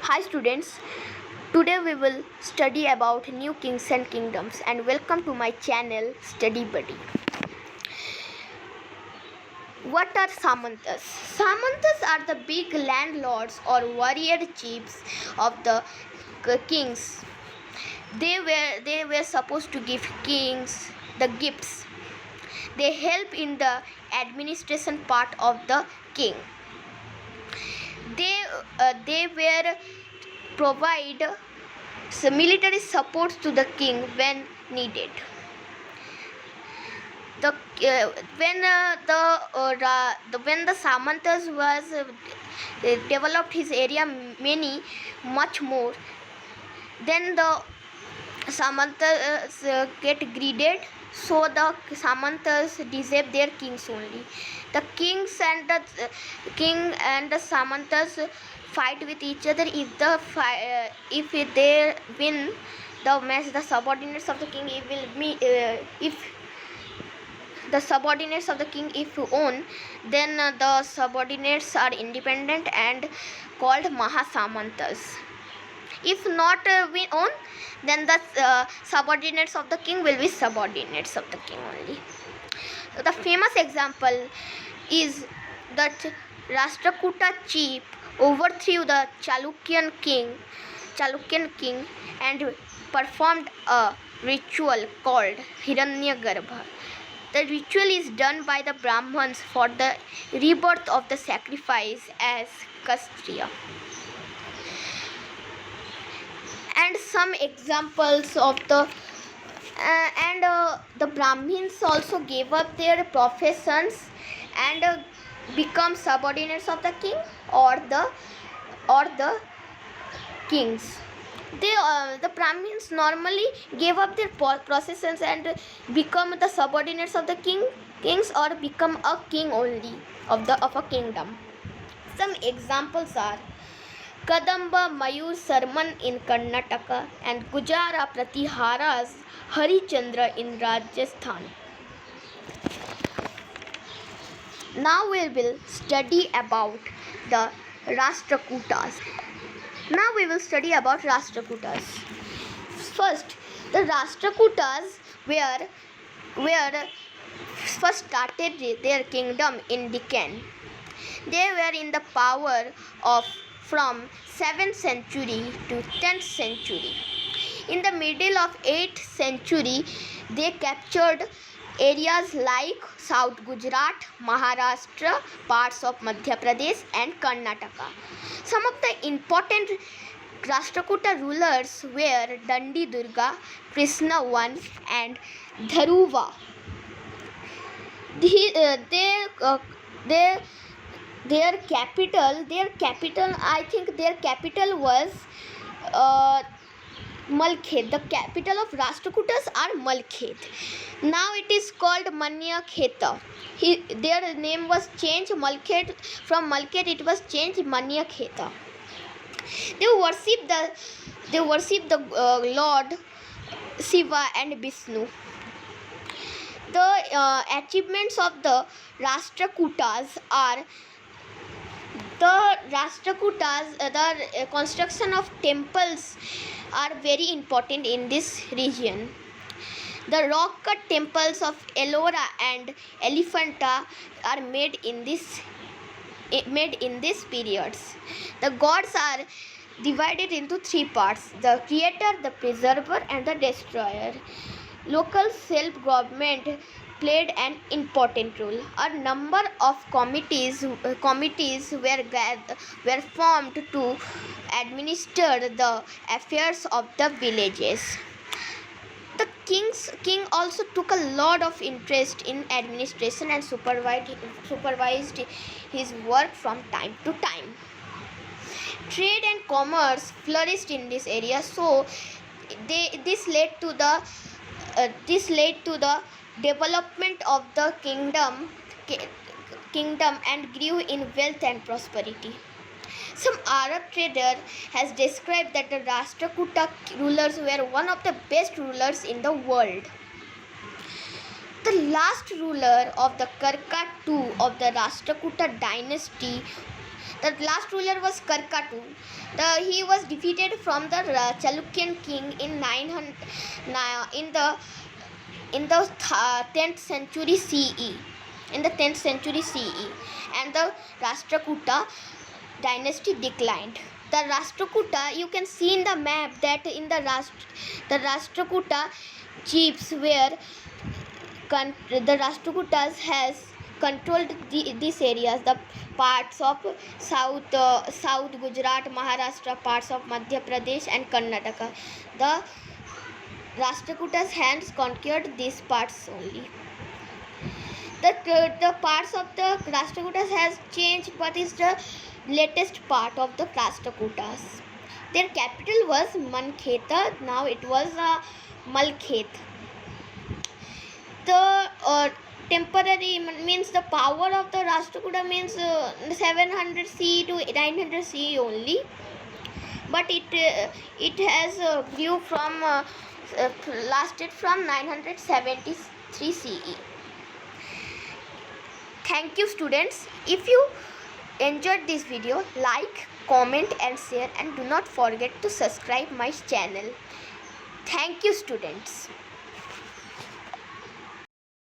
Hi students, today we will study about new kings and kingdoms and welcome to my channel Study Buddy. What are Samantas? Samantas are the big landlords or warrior chiefs of the kings. They were supposed to give kings the gifts. They help in the administration part of the king. They were provide military support to the king when needed. When the Samantas was developed his area much more, then the Samantas get greeded, so the Samantas deserve their kings only. The kings and the Samantas fight with each other. If they win the match, the subordinates of the king the subordinates of the king if own, then the subordinates are independent and called Mahasamantas. If not we own, then the subordinates of the king will be subordinates of the king only. The famous example is that Rashtrakuta chief overthrew the Chalukyan king and performed a ritual called Hiranyagarbha. The ritual is done by the Brahmins for the rebirth of the sacrifice as Kastriya. And some examples of the Brahmins also gave up their professions and become subordinates of the king or the kings. The Brahmins normally gave up their processions and become the subordinates of the kings or become a king only of a kingdom. Some examples are Kadamba Mayur Sarman in Karnataka and Gujara Pratihara's Harichandra in Rajasthan. Now we will study about the Rashtrakutas. First, the Rashtrakutas were first started their kingdom in Deccan. They were in the power of from 7th century to 10th century. In the middle of 8th century, they captured areas like South Gujarat, Maharashtra, parts of Madhya Pradesh and Karnataka. Some of the important Rashtrakuta rulers were Dandi Durga, Krishna I and Dharuva. Their capital was Malkhed. The capital of Rashtrakutas are Malkhed. Now it is called Manyakheta. Their name was changed Malkhed. From Malkhed it was changed Manyakheta. They worship the Lord Shiva and Vishnu. The achievements of the Rashtrakutas are the construction of temples are very important in this region. The rock cut temples of Ellora and Elephanta are made in these periods. The gods are divided into three parts: the creator, the preserver and the destroyer. Local self-government played an important role. A number of committees were formed to administer the affairs of the villages. The king also took a lot of interest in administration and supervised his work from time to time. Trade and commerce flourished in this area, so this led to the development of the kingdom and grew in wealth and prosperity. Some Arab trader has described that the Rashtrakuta rulers were one of the best rulers in the world. The last ruler of the Karka II of the Rashtrakuta dynasty, The last ruler was Karkatu. He was defeated from the Chalukyan king in 900 in the 10th century CE. In the 10th century CE, and the Rashtrakuta dynasty declined. The Rashtrakuta, you can see in the map that in the Rashtrakuta chiefs were the Rashtrakutas has controlled these areas, the parts of South Gujarat, Maharashtra, parts of Madhya Pradesh and Karnataka. The Rashtrakutas hands conquered these parts only. The parts of the Rashtrakutas has changed, but is the latest part of the Rashtrakutas. Their capital was Mankheta. Now it was Malkhet. The temporary means the power of the Rashtrakuta means 700 CE to 900 CE only, but it has grew from lasted from 973 CE. Thank you students. If you enjoyed this video, like, comment and share, and do not forget to subscribe my channel. Thank you students.